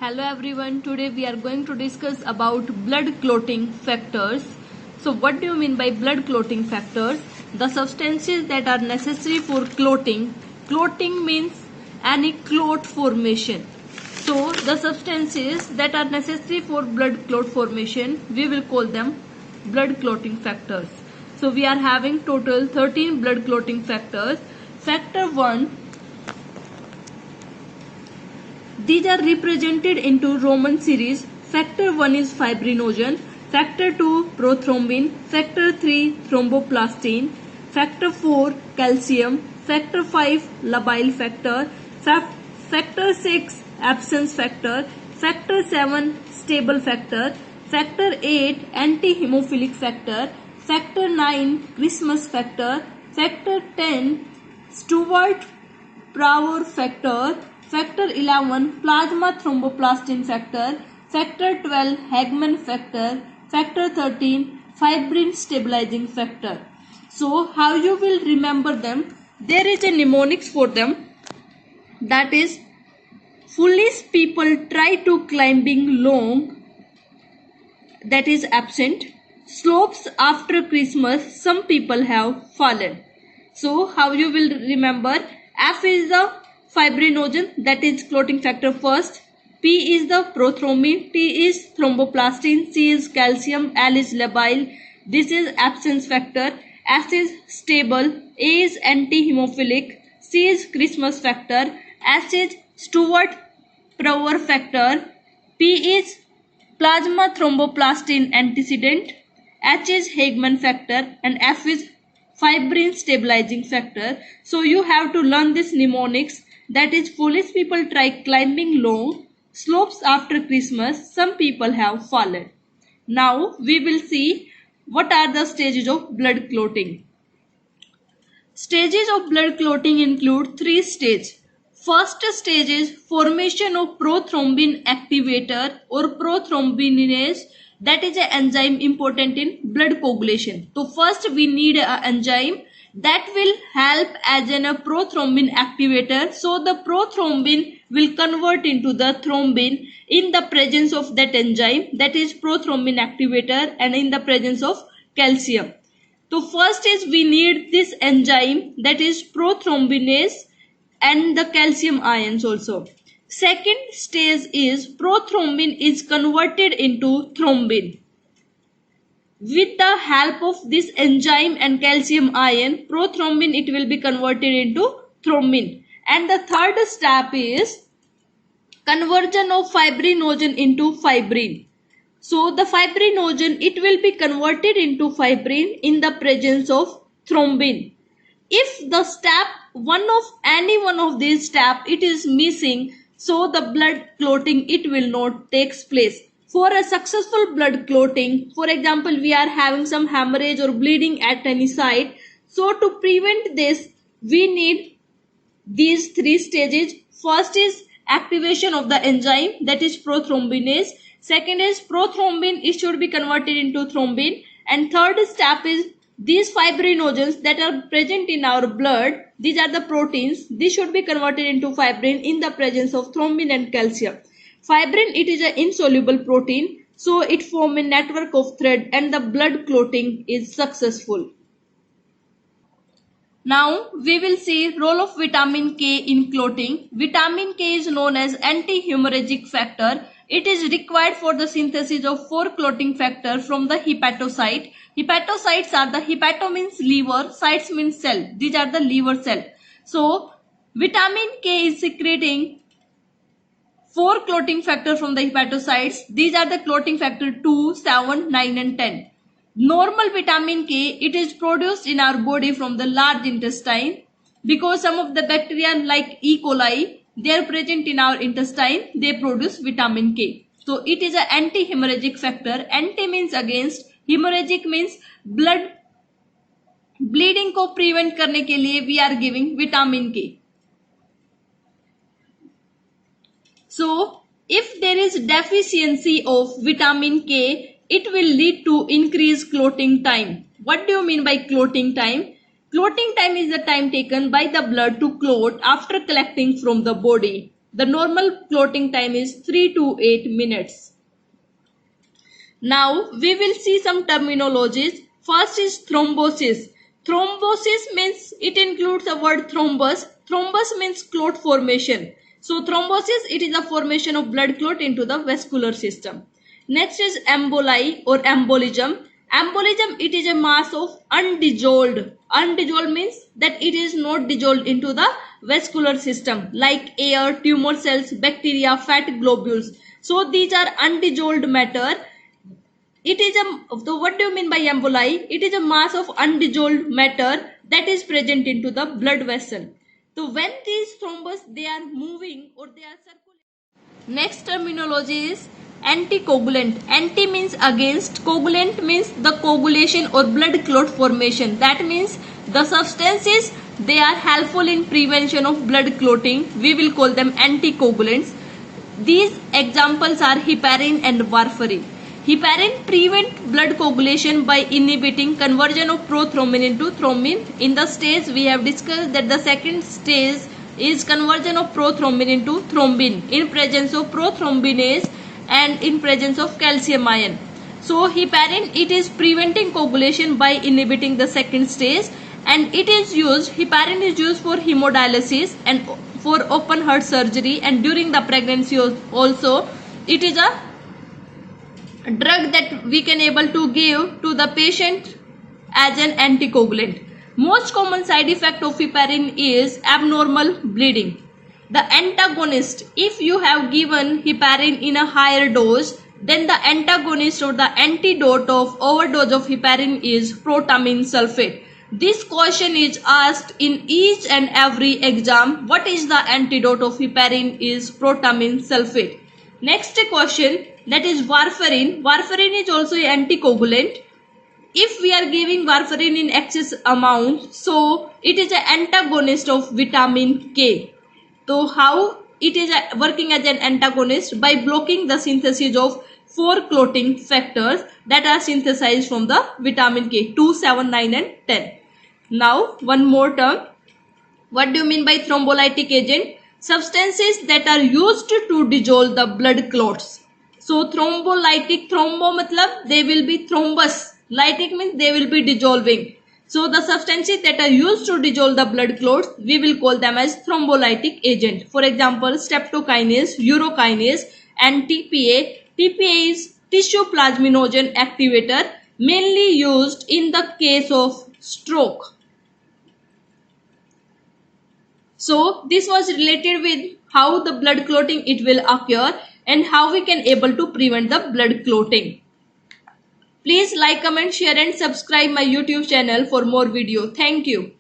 Hello everyone, today we are going to discuss about blood clotting factors. So what do you mean by blood clotting factors? The substances that are necessary for clotting. Clotting means any clot formation. So the substances that are necessary for blood clot formation, we will call them blood clotting factors. So we are having total 13 blood clotting factors. Factor 1, these are represented into Roman series. Factor 1 is fibrinogen, factor 2 prothrombin, factor 3 thromboplastin, factor 4 calcium, factor 5 labile factor, factor 6 absence factor, factor 7 stable factor, factor 8 anti-hemophilic factor, factor 9 Christmas factor, factor 10 Stewart Power factor, factor 11 plasma thromboplastin factor, factor 12 Hagman factor, factor 13 fibrin stabilizing factor. So how you will remember them? There is a mnemonics for them, that is foolish people try to climbing long, that is absent. Slopes after Christmas some people have fallen. So how you will remember? F is the fibrinogen, that is clotting factor first. P is the prothrombin, T is thromboplastin, C is calcium, L is labile, this is absence factor, S is stable, A is anti-hemophilic, C is Christmas factor, S is Stewart Power factor, P is plasma thromboplastin antecedent, H is Hagman factor, and F is fibrin stabilizing factor. So you have to learn this mnemonics, that is foolish people try climbing long, slopes after Christmas some people have fallen. Now we will see what are the stages of blood clotting. Stages of blood clotting include 3 stages. First stage is formation of prothrombin activator or prothrombinase, that is an enzyme important in blood coagulation. So first we need an enzyme that will help as a prothrombin activator. So the prothrombin will convert into the thrombin in the presence of that enzyme, that is prothrombin activator, and in the presence of calcium. So first is we need this enzyme, that is prothrombinase, and the calcium ions also. Second stage is prothrombin is converted into thrombin. With the help of this enzyme and calcium ion, prothrombin it will be converted into thrombin. And the third step is conversion of fibrinogen into fibrin. So the fibrinogen it will be converted into fibrin in the presence of thrombin. If the step any one of these step it is missing, so the blood clotting it will not takes place. For a successful blood clotting, for example, we are having some hemorrhage or bleeding at any site. So to prevent this, we need these 3 stages. First is activation of the enzyme, that is prothrombinase. Second is prothrombin it should be converted into thrombin. And third step is these fibrinogens that are present in our blood, these are the proteins, these should be converted into fibrin in the presence of thrombin and calcium. Fibrin it is an insoluble protein, so it forms a network of thread and the blood clotting is successful. Now we will see role of vitamin K in clotting. Vitamin K is known as anti-hemorrhagic factor. It is required for the synthesis of 4 clotting factors from the hepatocyte. Hepatocytes are the hepato means liver, cytes means cell. These are the liver cell. So vitamin K is secreting 4 clotting factors from the hepatocytes. These are the clotting factor 2, 7, 9 and 10. Normal vitamin K it is produced in our body from the large intestine, because some of the bacteria like E. coli they are present in our intestine, they produce vitamin K. So it is an anti-hemorrhagic factor. Anti means against, hemorrhagic means blood bleeding को prevent करने के लिए we are giving vitamin K. So if there is deficiency of vitamin K, it will lead to increased clotting time. What do you mean by clotting time? Clotting time is the time taken by the blood to clot after collecting from the body. The normal clotting time is 3 to 8 minutes. Now we will see some terminologies. First is thrombosis. Thrombosis means it includes the word thrombus. Thrombus means clot formation. So thrombosis, it is the formation of blood clot into the vascular system. Next is emboli or embolism. Embolism, it is a mass of undissolved. Undissolved means that it is not dissolved into the vascular system like air, tumor cells, bacteria, fat globules. So these are undissolved matter. It is what do you mean by emboli? It is a mass of undissolved matter that is present into the blood vessel. So when these thrombus, they are moving or they are circulating. Next terminology is anticoagulant. Anti means against, coagulant means the coagulation or blood clot formation. That means the substances, they are helpful in prevention of blood clotting. We will call them anticoagulants. These examples are heparin and warfarin. Heparin prevent blood coagulation by inhibiting conversion of prothrombin into thrombin. In the stage we have discussed that the second stage is conversion of prothrombin into thrombin in presence of prothrombinase and in presence of calcium ion. So heparin, it is preventing coagulation by inhibiting the second stage, and it is used, heparin is used for hemodialysis and for open heart surgery, and during the pregnancy also. It is a drug that we can able to give to the patient as an anticoagulant. Most common side effect of heparin is abnormal bleeding. The antagonist, if you have given heparin in a higher dose, then the antagonist or the antidote of overdose of heparin is protamine sulfate. This question is asked in each and every exam. What is the antidote of heparin? Is protamine sulfate. Next question, that is warfarin. Warfarin is also an anticoagulant. If we are giving warfarin in excess amount, so it is an antagonist of vitamin K. So how it is working as an antagonist? By blocking the synthesis of 4 clotting factors that are synthesized from the vitamin K, 2, 7, 9 and 10. Now one more term. What do you mean by thrombolytic agent? Substances that are used to dissolve the blood clots. So thrombolytic, thrombo matlab they will be thrombus. Lytic means they will be dissolving. So the substances that are used to dissolve the blood clots, we will call them as thrombolytic agent. For example, streptokinase, urokinase and TPA. TPA is tissue plasminogen activator, mainly used in the case of stroke. So this was related with how the blood clotting it will occur and how we can able to prevent the blood clotting. Please like, comment, share and subscribe my YouTube channel for more video. Thank you.